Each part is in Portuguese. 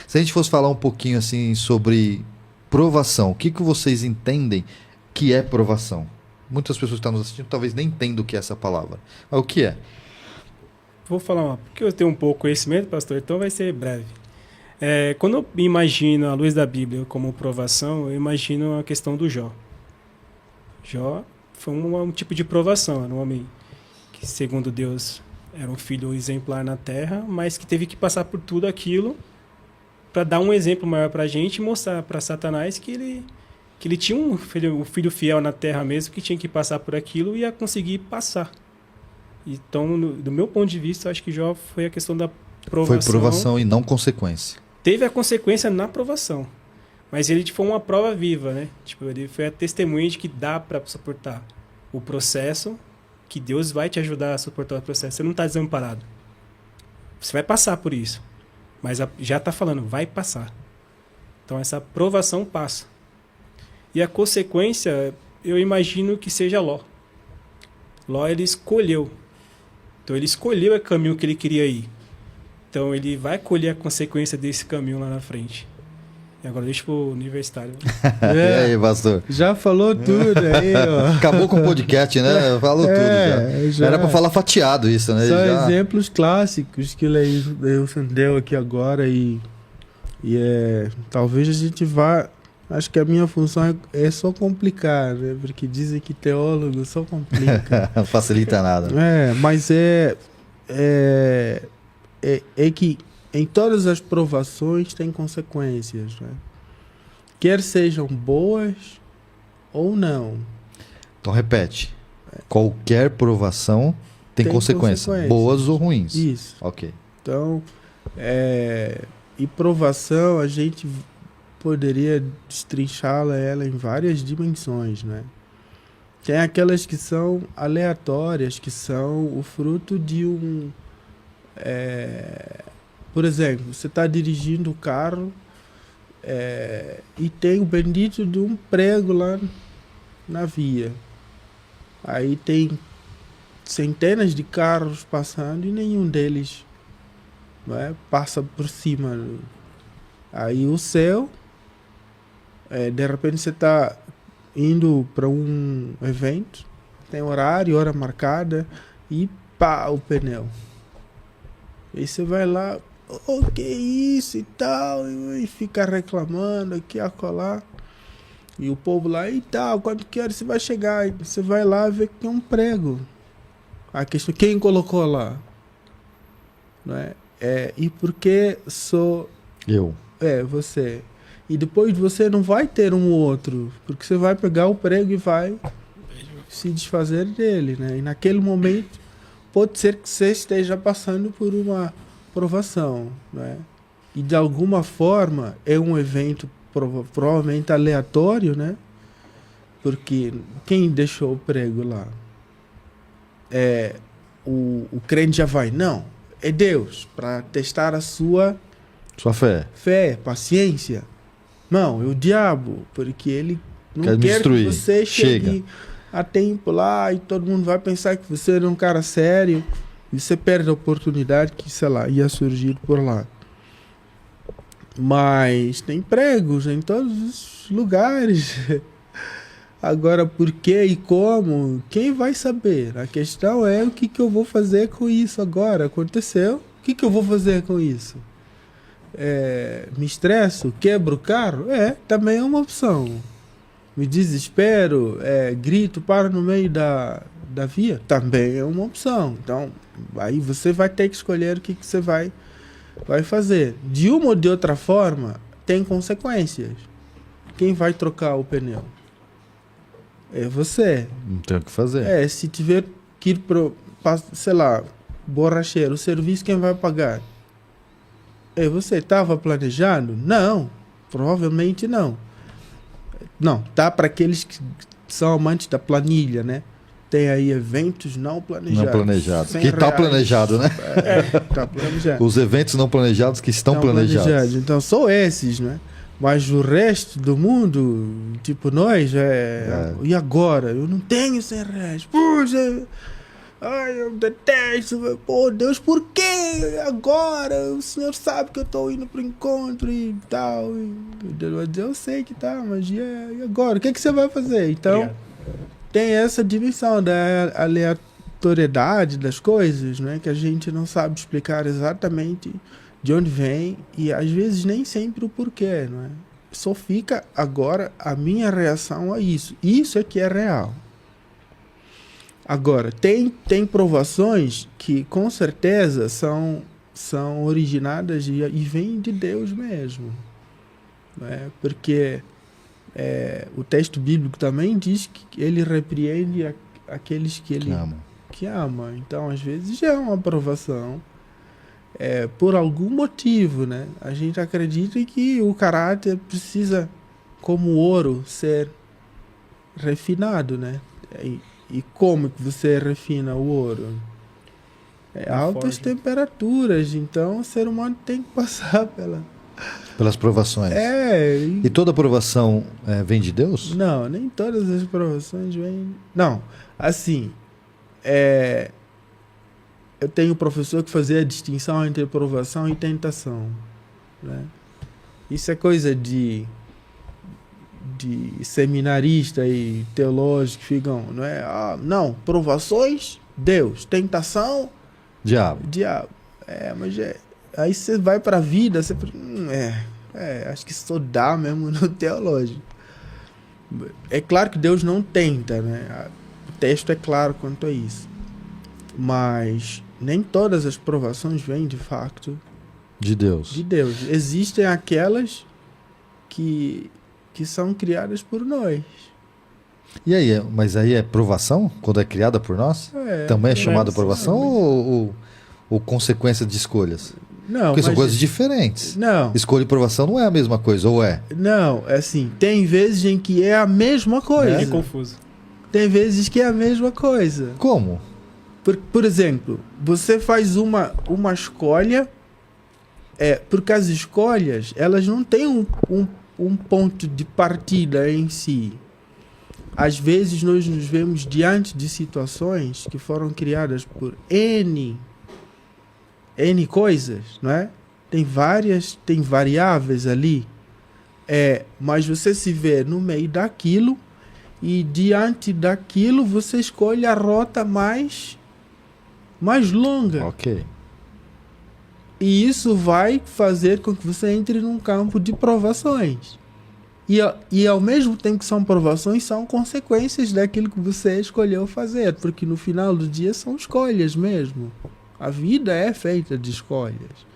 Se a gente fosse falar um pouquinho assim sobre provação, o que vocês entendem que é provação? Muitas pessoas que estão nos assistindo talvez nem entendam o que é essa palavra. Mas o que é? Vou falar porque eu tenho um pouco de conhecimento, pastor, então vai ser breve. Quando eu imagino a luz da Bíblia como provação, eu imagino a questão do Jó. Jó foi um tipo de provação, era um homem que, segundo Deus, era um filho exemplar na terra, mas que teve que passar por tudo aquilo para dar um exemplo maior para a gente e mostrar para Satanás que ele tinha um filho fiel na terra mesmo, que tinha que passar por aquilo e ia conseguir passar. Então, do meu ponto de vista, eu acho que Jó foi a questão da provação. Foi provação e não consequência. Teve a consequência na provação, mas ele foi uma prova viva, né? Tipo, ele foi a testemunha de que dá para suportar o processo, que Deus vai te ajudar a suportar o processo. Você não está desamparado. Você vai passar por isso, mas já está falando, vai passar. Então, essa provação passa. E a consequência, eu imagino que seja Ló. Ló, ele escolheu. Então, ele escolheu o caminho que ele queria ir. Então, ele vai colher a consequência desse caminho lá na frente. E agora deixa pro universitário. E aí, pastor? Já falou tudo aí, ó. Acabou com o podcast, né? Falou tudo já. Era pra falar fatiado isso, né? São exemplos clássicos que o Leilson deu aqui agora e talvez a gente vá... Acho que a minha função é só complicar, né? Porque dizem que teólogo só complica. Não facilita nada. Mas é que em todas as provações tem consequências, né? Quer sejam boas ou não. Então repete. Qualquer provação tem consequências, boas ou ruins. Isso. Ok. Então, e provação a gente poderia destrinchá-la ela em várias dimensões, né? Tem aquelas que são aleatórias, que são o fruto de um... por exemplo, você está dirigindo o carro e tem o bendito de um prego lá na via. Aí tem centenas de carros passando e nenhum deles, passa por cima. Aí o céu, de repente você está indo para um evento, tem horário, hora marcada, e pá, o pneu. Aí você vai lá, que isso e tal, e fica reclamando aqui, acolá. E o povo lá, e tal, quando que hora você vai chegar? E você vai lá ver que tem um prego. A questão, quem colocou lá? Não é? E por que sou... Eu. Você. E depois você não vai ter um outro, porque você vai pegar o prego e vai se desfazer dele, né? E naquele momento pode ser que você esteja passando por uma provação, né? E de alguma forma é um evento provavelmente aleatório, né? Porque quem deixou o prego lá? O crente já vai, não, é Deus, para testar a sua fé, paciência. Não, é o diabo, porque ele não quer que você chegue a tempo lá e todo mundo vai pensar que você é um cara sério e você perde a oportunidade que, sei lá, ia surgir por lá. Mas tem pregos em todos os lugares. Agora, por que e como? Quem vai saber? A questão é o que eu vou fazer com isso agora. Aconteceu, o que eu vou fazer com isso? Me estresso, quebro o carro? Também é uma opção. Me desespero, grito, paro no meio da via? Também é uma opção. Então, aí você vai ter que escolher o que você vai fazer. De uma ou de outra forma, tem consequências. Quem vai trocar o pneu? É você. Não tem o que fazer. Se tiver que ir para, sei lá, borracheiro, o serviço, quem vai pagar? Você estava planejado? Não, provavelmente não. Não, tá para aqueles que são amantes da planilha, né? Tem aí eventos não planejados. Não planejados. Que está planejado, né? Tá planejado. Os eventos não planejados que estão planejados. Então, são esses, né? Mas o resto do mundo, tipo nós, e agora? Eu não tenho 100 reais. Puxa, Ai, eu detesto. Pô, Deus, por quê? Agora? O Senhor sabe que eu tô indo pro encontro e tal. E Deus vai dizer, eu sei que tá, mas e agora? O que você vai fazer? Então, Obrigado. tem essa dimensão da aleatoriedade das coisas, né? Que a gente não sabe explicar exatamente de onde vem e às vezes nem sempre o porquê, não é? Só fica agora a minha reação a isso. Isso é que é real. Agora, tem provações que com certeza são originadas e vêm de Deus mesmo. Né? Porque o texto bíblico também diz que ele repreende aqueles que ele ama. Então, às vezes, é uma provação por algum motivo. Né? A gente acredita que o caráter precisa, como ouro, ser refinado, né? E como que você refina o ouro? Altas temperaturas. Então, o ser humano tem que passar pelas provações. E toda provação vem de Deus? Não, nem todas as provações vêm... Não, assim... Eu tenho um professor que fazia a distinção entre provação e tentação. Né? Isso é coisa de seminarista e teológico que ficam, não é? Não, provações, Deus, tentação, diabo. Mas aí você vai para a vida, você acho que isso dá mesmo no teológico. É claro que Deus não tenta, né? O texto é claro quanto a isso. Mas nem todas as provações vêm de facto de Deus. Existem aquelas que são criadas por nós. E aí, mas aí é provação? Quando é criada por nós? Também é chamada provação ou consequência de escolhas? Não, porque são coisas diferentes. Não. Escolha e provação não é a mesma coisa, ou é? Não, assim, tem vezes em que é a mesma coisa. É confuso. Tem vezes que é a mesma coisa. Como? Por exemplo, você faz uma escolha, porque as escolhas, elas não têm um ponto de partida em si. Às vezes nós nos vemos diante de situações que foram criadas por N coisas, não é? Tem variáveis ali, mas você se vê no meio daquilo e diante daquilo você escolhe a rota mais longa. Ok. E isso vai fazer com que você entre num campo de provações. E ao mesmo tempo que são provações, são consequências daquilo que você escolheu fazer. Porque no final do dia são escolhas mesmo. A vida é feita de escolhas.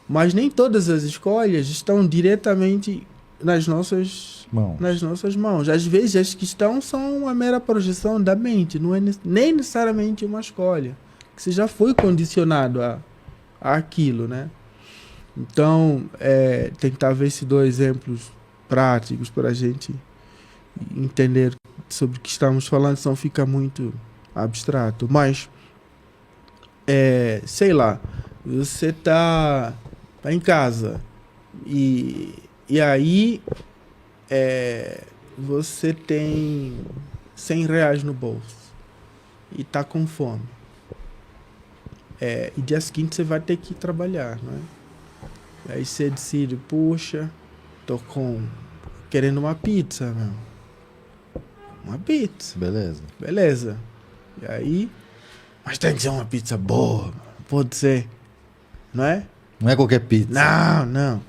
Mas nem todas as escolhas estão diretamente nas nossas mãos. Às vezes as que estão são uma mera projeção da mente. Não é nem necessariamente uma escolha. Que você já foi condicionado àquilo, né? Então, tentar ver esses dois exemplos práticos para a gente entender sobre o que estamos falando, senão fica muito abstrato. Mas, sei lá, você tá em casa e aí você tem R$100 no bolso e tá com fome. E dia seguinte você vai ter que ir trabalhar, não é? Aí você decide, puxa, tô querendo uma pizza, meu. Uma pizza. Beleza. E aí, mas tem que ser uma pizza boa, pode ser, não é? Não é qualquer pizza. Não.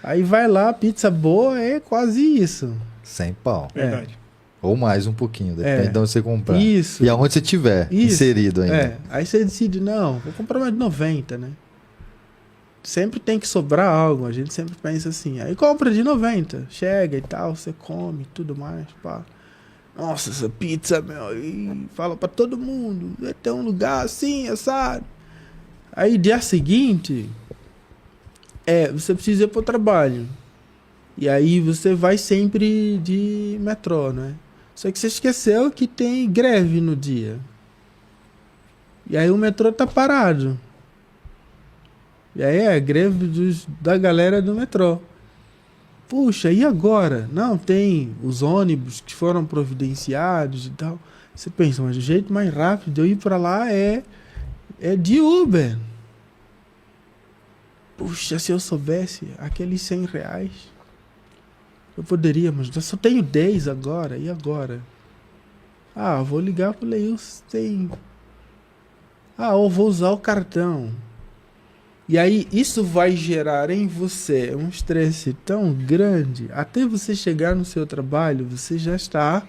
Aí vai lá, pizza boa é quase isso. 100 pau. Verdade. Ou mais um pouquinho, depende de onde você comprar. Isso. E aonde você tiver inserido ainda. Aí você decide, não, vou comprar mais de 90, né? Sempre tem que sobrar algo, a gente sempre pensa assim. Aí compra de 90, chega e tal, você come e tudo mais, pá. Nossa, essa pizza, meu, e fala pra todo mundo, vai ter um lugar assim, assado. Aí dia seguinte, você precisa ir pro trabalho. E aí você vai sempre de metrô, né? Só que você esqueceu que tem greve no dia. E aí o metrô tá parado. E aí é greve da galera do metrô. Puxa, e agora? Não, tem os ônibus que foram providenciados e tal. Você pensa, mas o jeito mais rápido de eu ir para lá é de Uber. Puxa, se eu soubesse aqueles R$100, eu poderia, mas eu só tenho 10 agora, e agora? Ah, vou ligar pro Leilson, tem... Ah, eu vou usar o cartão. E aí, isso vai gerar em você um estresse tão grande, até você chegar no seu trabalho, você já está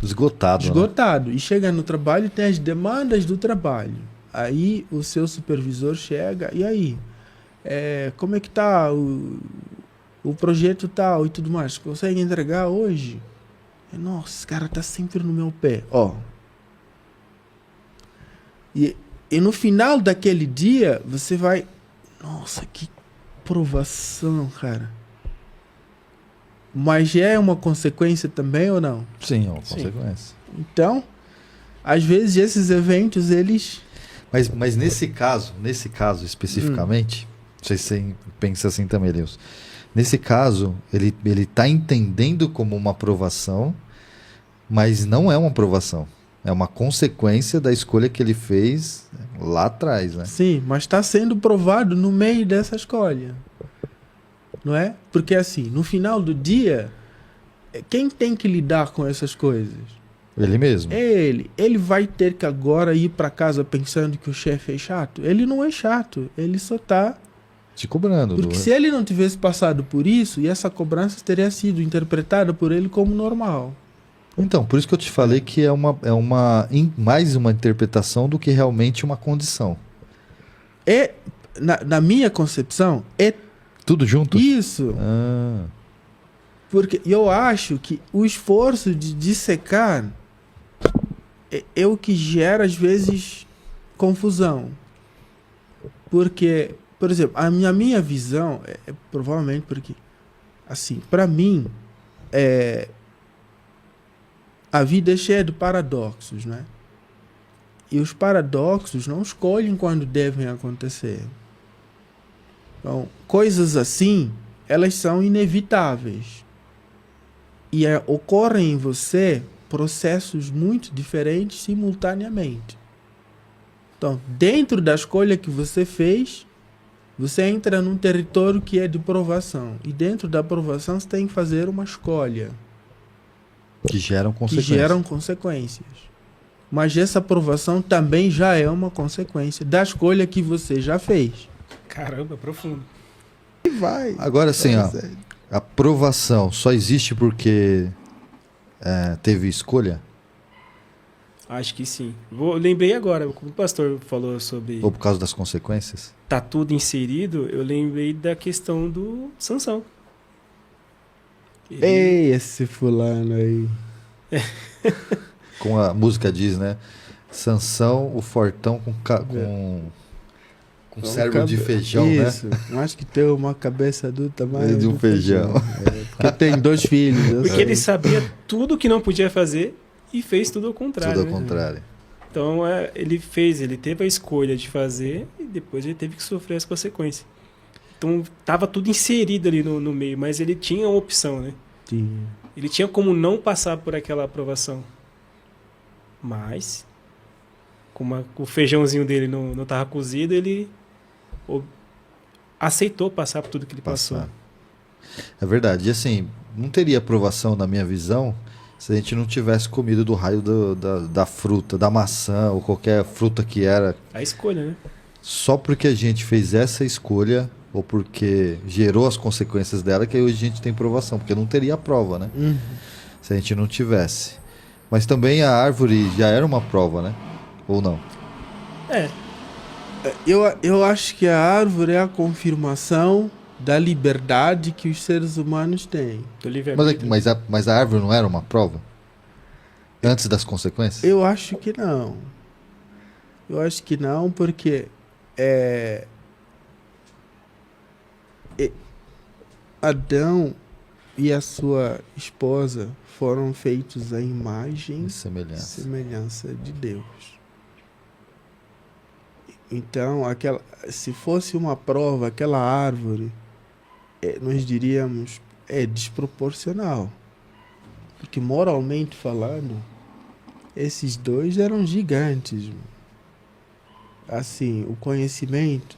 Esgotado. Né? esgotado. E chega no trabalho, tem as demandas do trabalho. Aí, o seu supervisor chega, e aí? Como é que tá o projeto tal e tudo mais? Consegue entregar hoje? Nossa, esse cara tá sempre no meu pé. Ó. E no final daquele dia, você vai... Nossa, que provação, cara. Mas é uma consequência também ou não? Sim, é uma Sim. consequência. Então, às vezes esses eventos, eles... Mas nesse caso especificamente, não sei se você pensa assim também, Deus. Nesse caso, ele está entendendo como uma provação, mas não é uma provação. É uma consequência da escolha que ele fez lá atrás, né? Sim, mas está sendo provado no meio dessa escolha. Não é? Porque assim, no final do dia, quem tem que lidar com essas coisas? Ele mesmo. É ele. Ele vai ter que agora ir para casa pensando que o chefe é chato? Ele não é chato, ele só está... Te cobrando. Porque se ele não tivesse passado por isso, e essa cobrança teria sido interpretada por ele como normal. Então, por isso que eu te falei que é mais uma interpretação do que realmente uma condição. Na minha concepção, é Tudo junto? isso. Ah, Porque eu acho que o esforço de dissecar é o que gera, às vezes, confusão. Porque, por exemplo, a minha visão é provavelmente porque, assim, para mim, a vida é cheia de paradoxos, né? E os paradoxos não escolhem quando devem acontecer. Então, coisas assim, elas são inevitáveis. E ocorrem em você processos muito diferentes simultaneamente. Então, dentro da escolha que você fez, você entra num território que é de provação. E dentro da provação você tem que fazer uma escolha. que geram Que consequências. geram consequências. Mas essa aprovação também já é uma consequência da escolha que você já fez. Caramba, profundo. E vai. Agora sim, ó, a provação só existe porque teve escolha? Acho que sim. Lembrei agora, como o pastor falou sobre Ou por causa das consequências? tá tudo inserido, eu lembrei da questão do Sansão. Ei, esse fulano aí. Como a música diz, né? Sansão, o fortão com cérebro de feijão, Isso. Acho que tem uma cabeça do tamanho De um do feijão. Porque tem 2 filhos. eu Porque sei. ele sabia tudo que não podia fazer e fez tudo ao né? contrário. Tudo ao né? contrário. Então ele teve a escolha de fazer e depois ele teve que sofrer as consequências. Então tava tudo inserido ali no meio, mas ele tinha uma opção, né? Sim. Ele tinha como não passar por aquela aprovação. Mas, como o feijãozinho dele não estava cozido, ele aceitou passar por tudo que ele passou. É verdade. E assim, não teria aprovação na minha visão se a gente não tivesse comido do raio da fruta, da maçã ou qualquer fruta que era. A escolha, né? Só porque a gente fez essa escolha ou porque gerou as consequências dela que hoje a gente tem provação, porque não teria prova, né? Uhum. Se a gente não tivesse. Mas também a árvore já era uma prova, né? Ou não? Eu acho que a árvore é a confirmação da liberdade que os seres humanos têm. Do livre-arbítrio. Mas a árvore não era uma prova? Antes das consequências? Eu acho que não. Eu acho que não, porque Adão e a sua esposa foram feitos à imagem E e semelhança. semelhança de Deus. Então, se fosse uma prova, aquela árvore, nós diríamos, é desproporcional. Porque moralmente falando, esses dois eram gigantes. Assim, o conhecimento,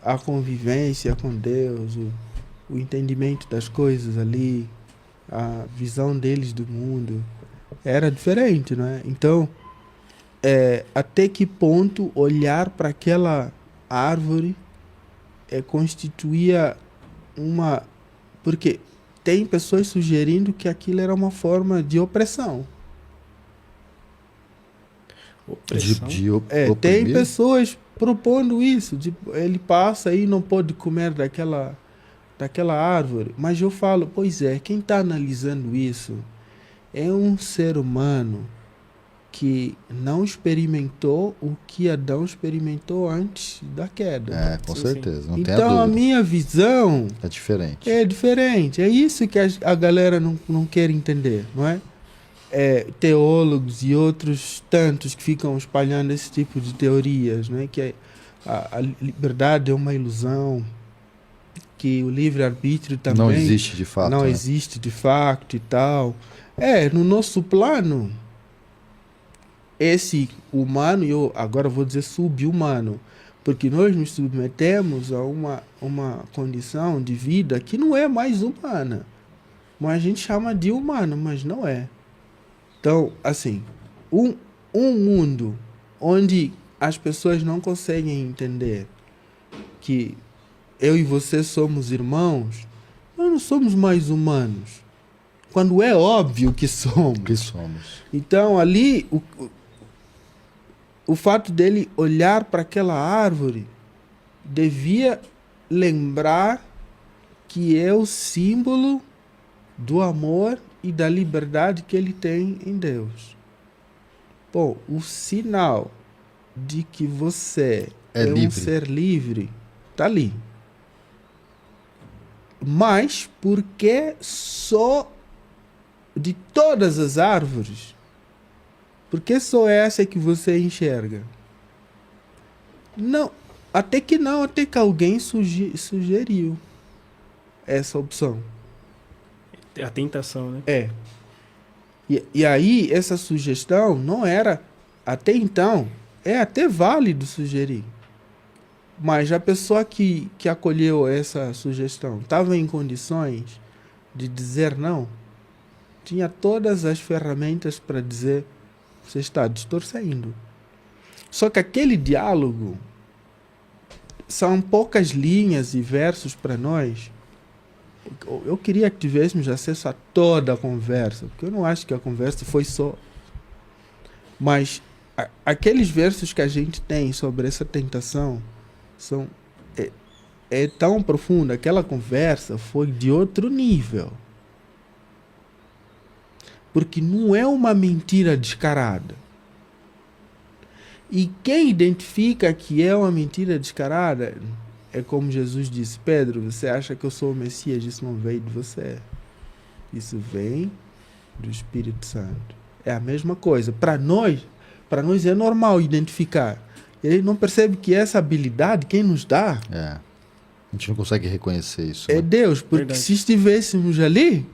a convivência com Deus, o entendimento das coisas ali, a visão deles do mundo era diferente, não é? Então, até que ponto olhar para aquela árvore constituía uma... Porque tem pessoas sugerindo que aquilo era uma forma de opressão. Tem pessoas propondo isso. Tipo, ele passa aí e não pode comer daquela árvore. Mas eu falo, pois é, quem está analisando isso é um ser humano que não experimentou o que Adão experimentou antes da queda. Com certeza. Não então tem a dúvida. Minha visão é diferente. É diferente. É isso que a galera não quer entender, não é? Teólogos e outros tantos que ficam espalhando esse tipo de teorias, não é? Que a liberdade é uma ilusão, que o livre-arbítrio também não existe de fato. Não existe de fato e tal. No nosso plano, esse humano, eu agora vou dizer sub-humano, porque nós nos submetemos a uma condição de vida que não é mais humana. Mas a gente chama de humano, mas não é. Então, assim, um mundo onde as pessoas não conseguem entender que eu e você somos irmãos, nós não somos mais humanos. Quando é óbvio que somos. Então, ali, o fato dele olhar para aquela árvore devia lembrar que é o símbolo do amor e da liberdade que ele tem em Deus. Bom, o sinal de que você é um ser livre está ali. Mas por que só de todas as árvores? Por que só essa que você enxerga? Não, até que alguém sugeriu essa opção. A tentação, né? E aí, essa sugestão não era, até então, é até válido sugerir. Mas a pessoa que acolheu essa sugestão estava em condições de dizer não? Tinha todas as ferramentas para dizer, você está distorcendo. Só que aquele diálogo são poucas linhas e versos para nós. Eu queria que tivéssemos acesso a toda a conversa, porque eu não acho que a conversa foi só... Mas aqueles versos que a gente tem sobre essa tentação é tão profunda. Aquela conversa foi de outro nível. Porque não é uma mentira descarada. E quem identifica que é uma mentira descarada... É como Jesus disse, Pedro, você acha que eu sou o Messias? Isso não veio de você. Isso vem do Espírito Santo. É a mesma coisa. Para nós é normal identificar. Ele não percebe que essa habilidade, quem nos dá... A gente não consegue reconhecer isso. É Deus, porque verdade. Se estivéssemos ali,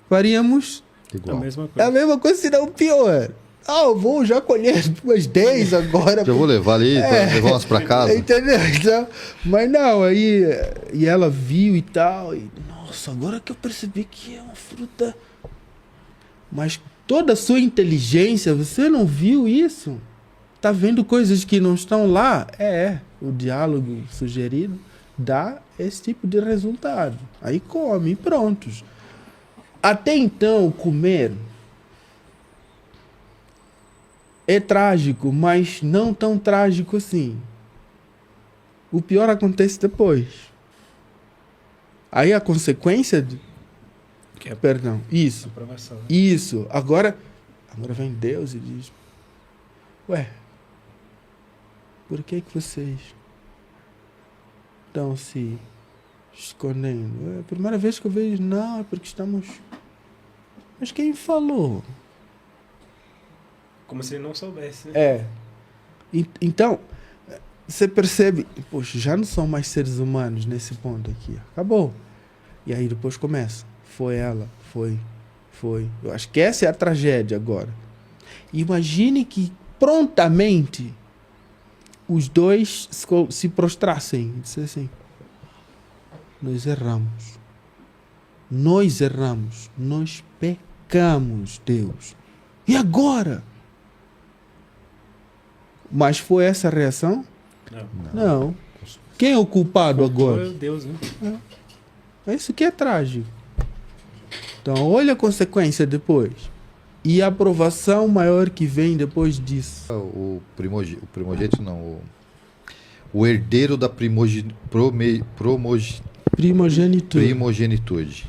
faríamos... Igual. A mesma coisa, se não pior. Eu vou já colher umas 10 agora. Já vou levar ali, levar umas pra casa. Entendeu? Então, mas não, aí... E ela viu e tal. E, nossa, agora que eu percebi que é uma fruta... Mas toda a sua inteligência, você não viu isso? Tá vendo coisas que não estão lá? O diálogo sugerido dá esse tipo de resultado. Aí come, prontos. Até então, comer... é trágico, mas não tão trágico assim. O pior acontece depois. Aí a consequência... Perdão, isso. Aprovação, né? Isso. Agora vem Deus e diz... Por que vocês estão se escondendo? É a primeira vez que eu vejo... Não, é porque estamos... Mas quem falou? Como se ele não soubesse, né? Então, você percebe, poxa, já não são mais seres humanos nesse ponto aqui. Acabou. E aí depois começa. Foi ela, foi. Eu acho que essa é a tragédia agora. Imagine que prontamente os dois se prostrassem e dissessem assim: nós erramos, nós pecamos, Deus. E agora? Mas foi essa a reação? Não. Quem é o culpado agora? Foi Deus, né? É isso que é trágico. Então, olha a consequência depois. E a aprovação maior que vem depois disso. O primogênito não, o herdeiro da primogenitude.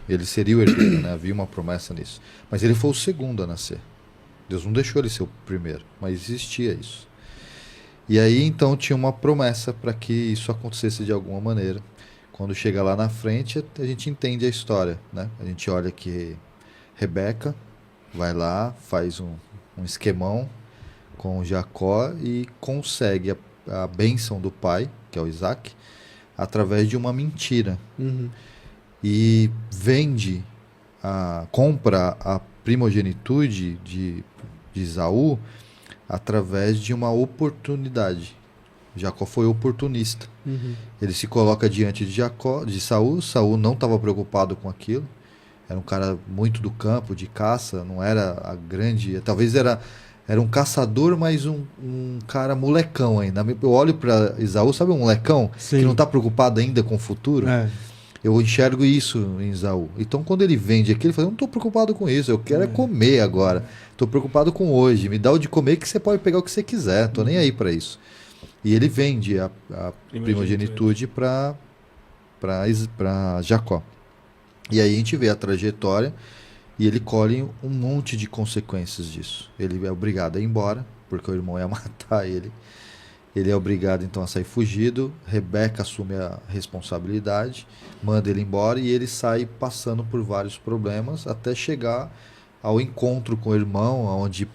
Ele seria o herdeiro, né? Havia uma promessa nisso. Mas ele foi o segundo a nascer. Deus não deixou ele ser o primeiro, mas existia isso. E aí então tinha uma promessa para que isso acontecesse de alguma maneira. Quando chega lá na frente, a gente entende a história, né? A gente olha que Rebeca vai lá, faz um esquemão com Jacó e consegue a bênção do pai, que é o Isaac, através de uma mentira. E compra a primogenitude de Esaú através de uma oportunidade. Jacó foi oportunista. Ele se coloca diante de Saul. Saul não estava preocupado com aquilo. Era um cara muito do campo, de caça. Não era a grande... Talvez era um caçador, mas um cara molecão ainda. Eu olho para Esaú, sabe um molecão? Sim. Que não está preocupado ainda com o futuro? Eu enxergo isso em Esaú. Então, quando ele vende aquilo, ele fala: eu não estou preocupado com isso, eu quero comer agora. Estou preocupado com hoje. Me dá o de comer que você pode pegar o que você quiser. Estou nem aí para isso. E ele vende a primogenitude para Jacó. E aí a gente vê a trajetória e ele colhe um monte de consequências disso. Ele é obrigado a ir embora, porque o irmão ia matar ele. Ele é obrigado então a sair fugido. Rebeca assume a responsabilidade, manda ele embora e ele sai passando por vários problemas até chegar ao encontro com o irmão, onde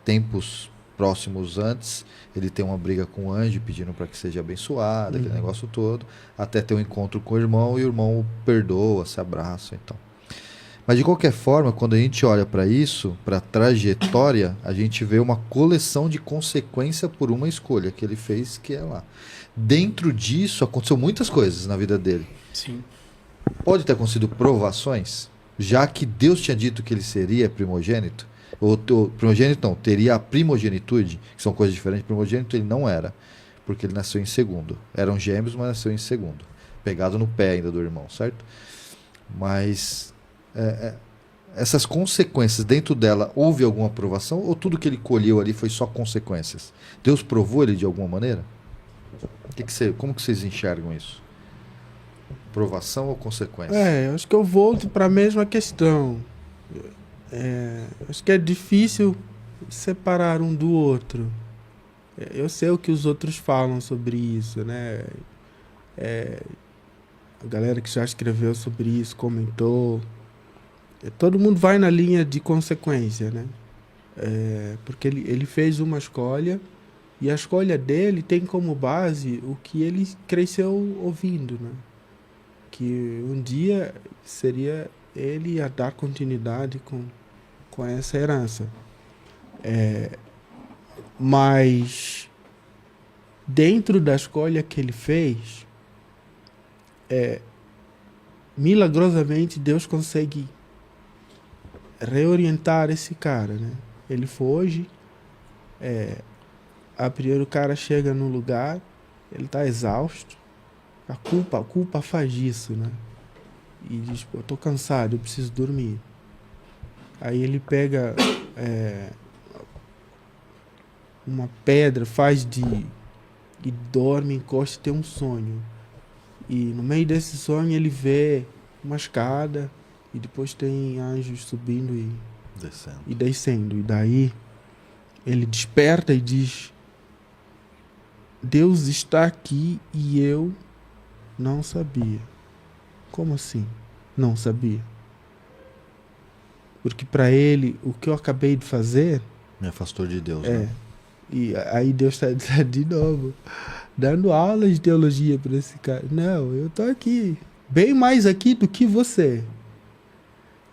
tempos próximos antes ele tem uma briga com o anjo pedindo para que seja abençoado, aquele negócio todo, até ter um encontro com o irmão e o irmão perdoa, se abraça, então. Mas de qualquer forma, quando a gente olha para isso, para a trajetória, a gente vê uma coleção de consequência por uma escolha que ele fez, que é lá. Dentro disso, aconteceu muitas coisas na vida dele. Sim. Pode ter acontecido provações, já que Deus tinha dito que ele seria primogênito, ou primogênito não, teria a primogenitude, que são coisas diferentes. Primogênito ele não era, porque ele nasceu em segundo. Eram gêmeos, mas nasceu em segundo. Pegado no pé ainda do irmão, certo? Mas... essas consequências dentro dela, houve alguma aprovação ou tudo que ele colheu ali foi só consequências? Deus provou ele de alguma maneira? Como que vocês enxergam isso? Provação ou consequência? Acho que eu volto para a mesma questão. Acho que é difícil separar um do outro. Eu sei o que os outros falam sobre isso, né? A galera que já escreveu sobre isso, comentou. Todo mundo vai na linha de consequência, né? Porque ele fez uma escolha e a escolha dele tem como base o que ele cresceu ouvindo, né? Que um dia seria ele a dar continuidade com essa herança. Mas dentro da escolha que ele fez, milagrosamente Deus consegue reorientar esse cara, né? Ele foge, a primeiro o cara chega no lugar, ele está exausto, a culpa faz isso, né? E diz: eu tô cansado, eu preciso dormir. Aí ele pega uma pedra, e dorme, encosta e tem um sonho. E no meio desse sonho ele vê uma escada e depois tem anjos subindo e descendo. E daí ele desperta e diz: Deus está aqui e eu não sabia. Como assim? Não sabia. Porque para ele, o que eu acabei de fazer... Me afastou de Deus, né? E aí Deus está de novo dando aulas de teologia para esse cara. Não, eu estou aqui. Bem mais aqui do que você.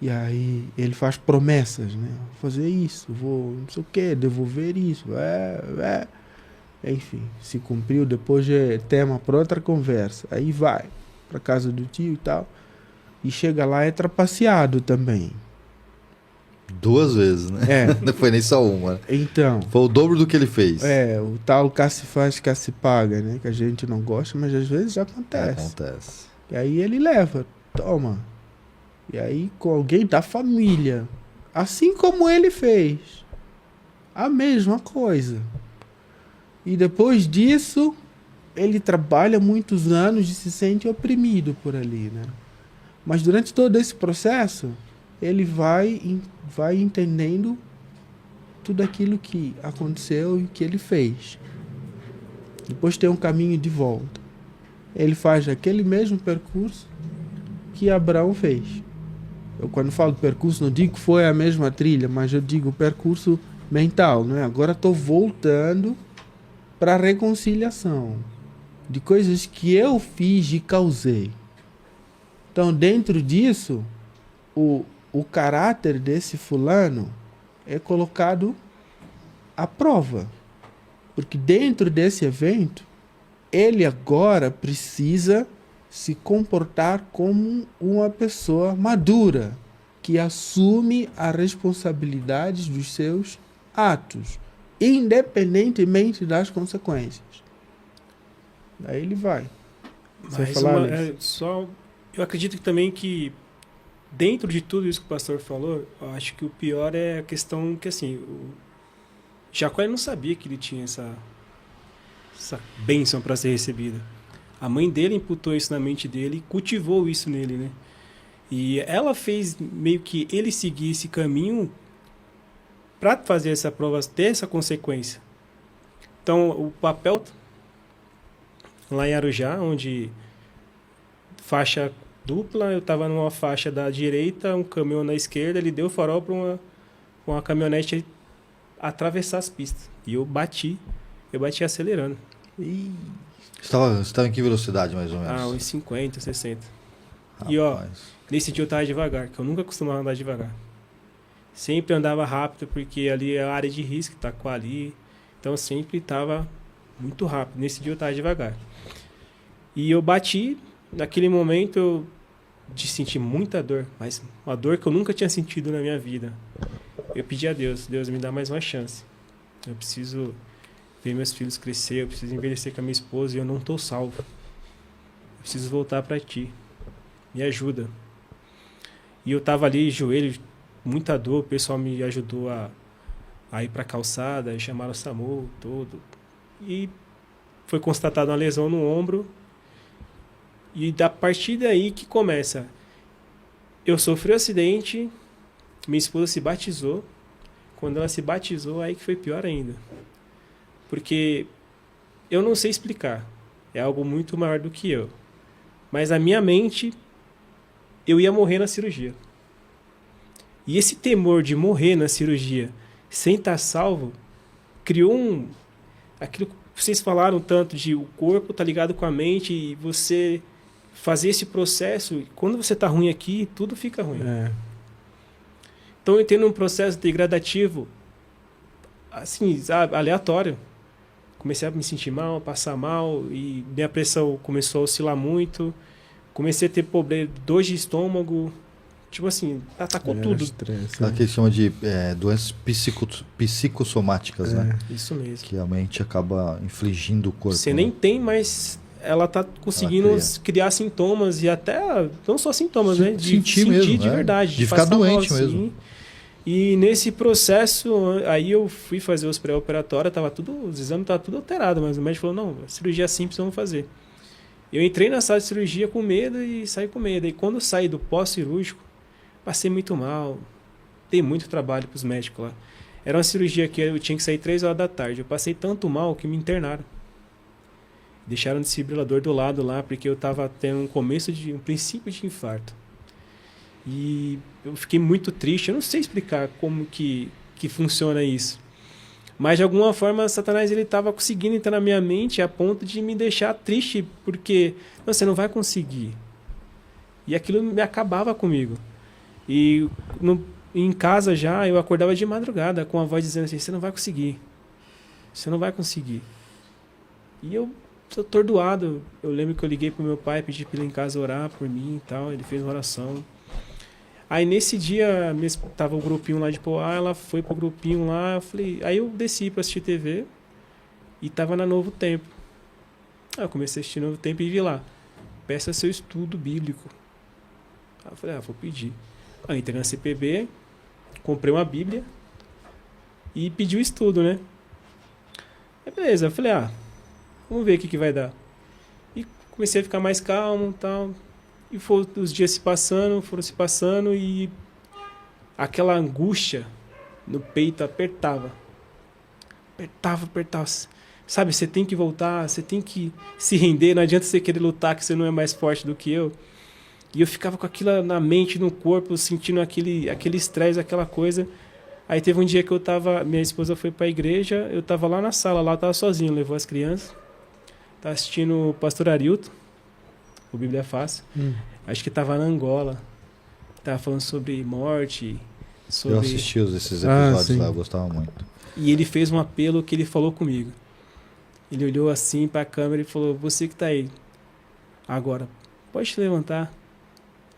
E aí ele faz promessas, né? Vou fazer isso, vou não sei o que, devolver isso. Enfim, se cumpriu, depois é tema para outra conversa. Aí vai para casa do tio e tal. E chega lá é trapaceado também. 2 vezes, né? Não foi nem só uma. Então. Foi o dobro do que ele fez. O tal cá se faz, cá se paga, né? Que a gente não gosta, mas às vezes acontece. Acontece. E aí ele leva, toma. E aí com alguém da família. Assim como ele fez. A mesma coisa. E depois disso, ele trabalha muitos anos e se sente oprimido por ali, né? Mas durante todo esse processo, ele vai entendendo tudo aquilo que aconteceu e que ele fez. Depois tem um caminho de volta. Ele faz aquele mesmo percurso que Abraão fez. Eu, quando falo percurso, não digo que foi a mesma trilha, mas eu digo percurso mental, não é? Agora estou voltando para a reconciliação de coisas que eu fiz e causei. Então, dentro disso, o caráter desse fulano é colocado à prova. Porque dentro desse evento, ele agora precisa se comportar como uma pessoa madura, que assume a responsabilidade dos seus atos, independentemente das consequências. Daí ele vai. Mas eu acredito também que dentro de tudo isso que o pastor falou, eu acho que o pior é a questão que, assim, o Jacó não sabia que ele tinha essa bênção para ser recebida. A mãe dele imputou isso na mente dele e cultivou isso nele, né? E ela fez meio que ele seguir esse caminho para fazer essa prova, ter essa consequência. Então, o papel lá em Arujá, onde faixa dupla, eu estava numa faixa da direita, um caminhão na esquerda, ele deu farol para uma caminhonete atravessar as pistas. E eu bati acelerando. Você estava em que velocidade, mais ou menos? Uns 50, 60. Rapaz. E nesse dia eu estava devagar, que eu nunca costumava andar devagar. Sempre andava rápido, porque ali é a área de risco, Itaquá ali. Então eu sempre estava muito rápido. Nesse dia eu estava devagar. E eu bati, naquele momento eu senti muita dor, mas uma dor que eu nunca tinha sentido na minha vida. Eu pedi a Deus, me dá mais uma chance. Eu preciso ver meus filhos crescer, eu preciso envelhecer com a minha esposa e eu não estou salvo. Eu preciso voltar para ti. Me ajuda. E eu estava ali, joelho, muita dor, o pessoal me ajudou a ir para a calçada, chamaram o SAMU, tudo. E foi constatada uma lesão no ombro. E a partir daí que começa. Eu sofri um acidente, minha esposa se batizou. Quando ela se batizou, aí que foi pior ainda. Porque eu não sei explicar. É algo muito maior do que eu. Mas a minha mente, eu ia morrer na cirurgia. E esse temor de morrer na cirurgia sem estar salvo, criou aquilo que vocês falaram tanto de o corpo tá ligado com a mente e você fazer esse processo, quando você tá ruim aqui, tudo fica ruim. Então eu entrei num processo degradativo, assim, aleatório. Comecei a me sentir mal, passar mal, e minha pressão começou a oscilar muito. Comecei a ter problema, dor de estômago, tipo assim, atacou tudo. Estresse, né? Que eles chamam de doenças psicossomáticas, né? Isso mesmo. Que a mente acaba infligindo o corpo. Você nem tem, mas ela tá conseguindo criar sintomas e até, não só sintomas, né? De sentir mesmo, de verdade. De ficar doente mesmo. E nesse processo, aí eu fui fazer os pré-operatórios, os exames estavam tudo alterado, mas o médico falou, não, cirurgia simples vamos fazer. Eu entrei na sala de cirurgia com medo e saí com medo. E quando eu saí do pós-cirúrgico, passei muito mal, dei muito trabalho para os médicos lá. Era uma cirurgia que eu tinha que sair 3 horas da tarde. Eu passei tanto mal que me internaram. Deixaram o desfibrilador do lado lá, porque eu estava tendo um princípio de infarto. E eu fiquei muito triste. Eu não sei explicar como que funciona isso. Mas de alguma forma, Satanás estava conseguindo entrar na minha mente a ponto de me deixar triste, porque você não vai conseguir. E aquilo me acabava comigo. E em casa já, eu acordava de madrugada com a voz dizendo assim, você não vai conseguir. Você não vai conseguir. E eu tô atordoado. Eu lembro que eu liguei pro meu pai, pedi pra ele em casa orar por mim e tal. Ele fez uma oração. Aí nesse dia, tava o grupinho lá de Poá, ela foi pro grupinho lá, eu falei, aí eu desci pra assistir TV e tava na Novo Tempo. Aí eu comecei a assistir Novo Tempo e vi lá, peça seu estudo bíblico. Aí eu falei, vou pedir. Aí eu entrei na CPB, comprei uma Bíblia e pedi o estudo, né? Aí beleza, eu falei, vamos ver o que vai dar. E comecei a ficar mais calmo e tal. E os dias foram se passando e aquela angústia no peito apertava. Apertava. Sabe, você tem que voltar, você tem que se render, não adianta você querer lutar que você não é mais forte do que eu. E eu ficava com aquilo na mente, no corpo, sentindo aquele estresse, aquela coisa. Aí teve um dia que minha esposa foi pra igreja, eu tava lá na sala, eu tava sozinho, levou as crianças. Tava assistindo o pastor Arilton, o Bíblia é Fácil. Acho que tava na Angola. Tava falando sobre morte. Eu assisti esses episódios lá, eu gostava muito. E ele fez um apelo que ele falou comigo. Ele olhou assim pra câmera e falou, você que tá aí agora, pode te levantar.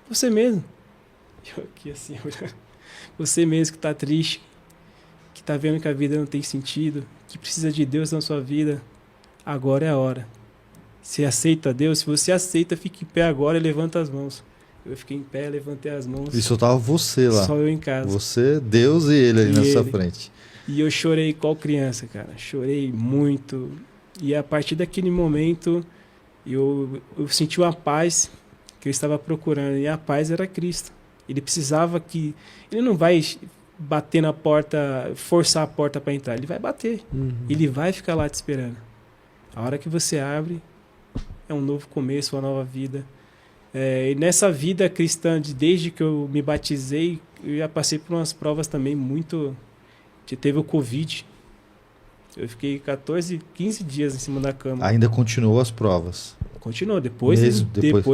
Você mesmo. Eu aqui assim, você mesmo que tá triste, que tá vendo que a vida não tem sentido, que precisa de Deus na sua vida, agora é a hora. Você aceita Deus? Se você aceita, fique em pé agora e levanta as mãos. Eu fiquei em pé, levantei as mãos. E só tava você lá. Só eu em casa. Você, Deus e ele ali na sua frente. E eu chorei igual criança, cara. Chorei muito. E a partir daquele momento, eu senti uma paz que eu estava procurando. E a paz era Cristo. Ele precisava que... Ele não vai bater na porta, forçar a porta para entrar. Ele vai bater. Ele vai ficar lá te esperando. A hora que você abre... É um novo começo, uma nova vida. E nessa vida cristã, desde que eu me batizei, eu já passei por umas provas também muito... Teve o Covid. Eu fiquei 14, 15 dias em cima da cama. Ainda continuou as provas? Continuou, depois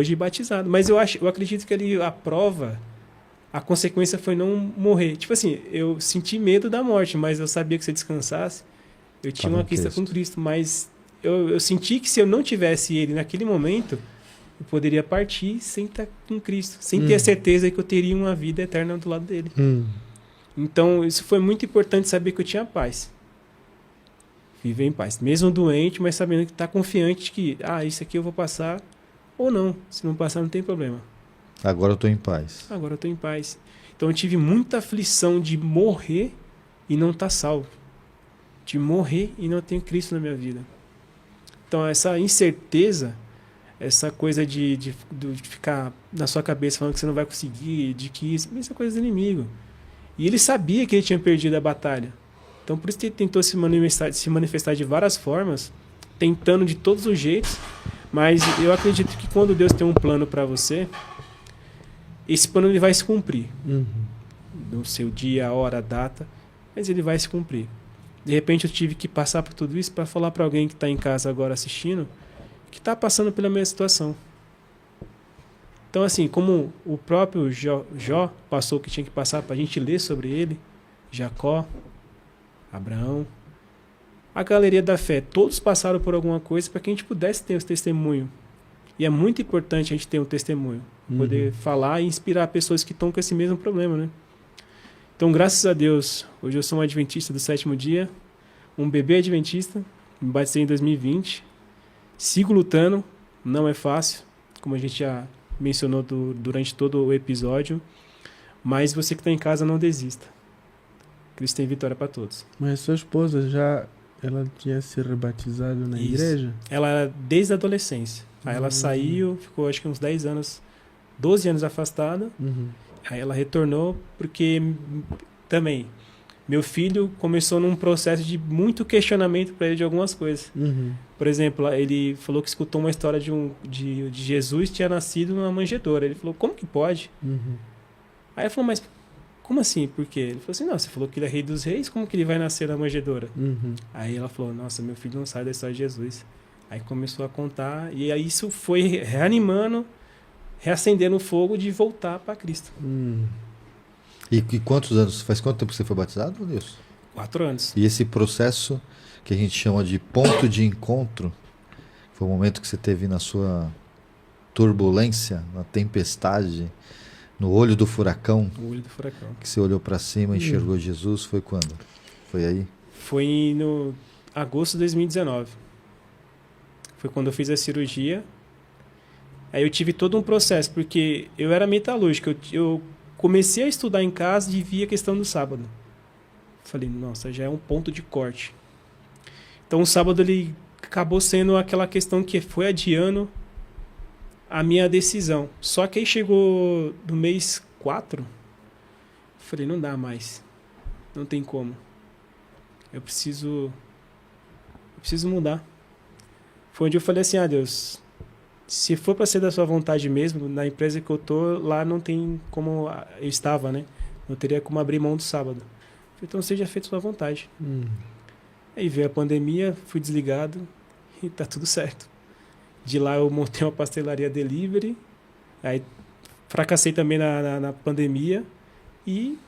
de batizado. Mas eu acredito que ali a prova, a consequência foi não morrer. Tipo assim, eu senti medo da morte, mas eu sabia que se eu descansasse, eu tinha uma questão com Cristo, mas... Eu senti que se eu não tivesse ele naquele momento, eu poderia partir sem estar com Cristo, sem ter a certeza que eu teria uma vida eterna do lado dele. Então, isso foi muito importante saber que eu tinha paz. Viver em paz. Mesmo doente, mas sabendo que está confiante que, isso aqui eu vou passar ou não. Se não passar, não tem problema. Agora eu estou em paz. Agora eu estou em paz. Então, eu tive muita aflição de morrer e não estar salvo. De morrer e não ter Cristo na minha vida. Então, essa incerteza, essa coisa de ficar na sua cabeça falando que você não vai conseguir, de que isso é coisa do inimigo. E ele sabia que ele tinha perdido a batalha. Então, por isso que ele tentou se manifestar de várias formas, tentando de todos os jeitos. Mas eu acredito que quando Deus tem um plano para você, esse plano ele vai se cumprir. No seu dia, a hora, a data, mas ele vai se cumprir. De repente eu tive que passar por tudo isso para falar para alguém que está em casa agora assistindo, que está passando pela mesma situação. Então, assim, como o próprio Jó passou o que tinha que passar para a gente ler sobre ele, Jacó, Abraão, a galeria da fé, todos passaram por alguma coisa para que a gente pudesse ter esse testemunho. E é muito importante a gente ter um testemunho, poder falar e inspirar pessoas que estão com esse mesmo problema, né? Então, graças a Deus, hoje eu sou um adventista do 7º dia, um bebê adventista, me batizei em 2020, sigo lutando, não é fácil, como a gente já mencionou durante todo o episódio, mas você que está em casa, não desista. Cristo tem vitória para todos. Mas sua esposa ela tinha se rebatizado na igreja? Ela era desde a adolescência. Aí ela saiu, ficou acho que uns 10 anos, 12 anos afastada. Aí ela retornou porque também meu filho começou num processo de muito questionamento para ele de algumas coisas. Por exemplo, ele falou que escutou uma história de Jesus que tinha nascido numa manjedoura. Ele falou, como que pode? Aí ela falou, mas como assim? Por quê? Ele falou assim, não, você falou que ele é rei dos reis, como que ele vai nascer na manjedoura? Aí ela falou, nossa, meu filho não sai da história de Jesus. Aí começou a contar e aí isso foi reanimando, reacendendo o fogo de voltar para Cristo. E quantos anos? Faz quanto tempo que você foi batizado, Nilson? 4 anos. E esse processo que a gente chama de ponto de encontro, foi o momento que você teve na sua turbulência, na tempestade, no olho do furacão, O olho do furacão. que você olhou para cima e enxergou Jesus, foi quando? Foi aí? Foi no agosto de 2019. Foi quando eu fiz a cirurgia. Aí eu tive todo um processo, porque eu era metalúrgico. Eu comecei a estudar em casa e vi a questão do sábado. Falei, nossa, já é um ponto de corte. Então o sábado ele acabou sendo aquela questão que foi adiando a minha decisão. Só que aí chegou no mês 4, falei, não dá mais. Não tem como. Eu preciso mudar. Foi onde eu falei assim, Deus, se for para ser da sua vontade mesmo, na empresa que eu tô, lá não tem como, eu estava, né? Não teria como abrir mão do sábado. Falei, então seja feito sua vontade. Aí veio a pandemia, fui desligado e tá tudo certo. De lá eu montei uma pastelaria delivery, aí fracassei também na pandemia e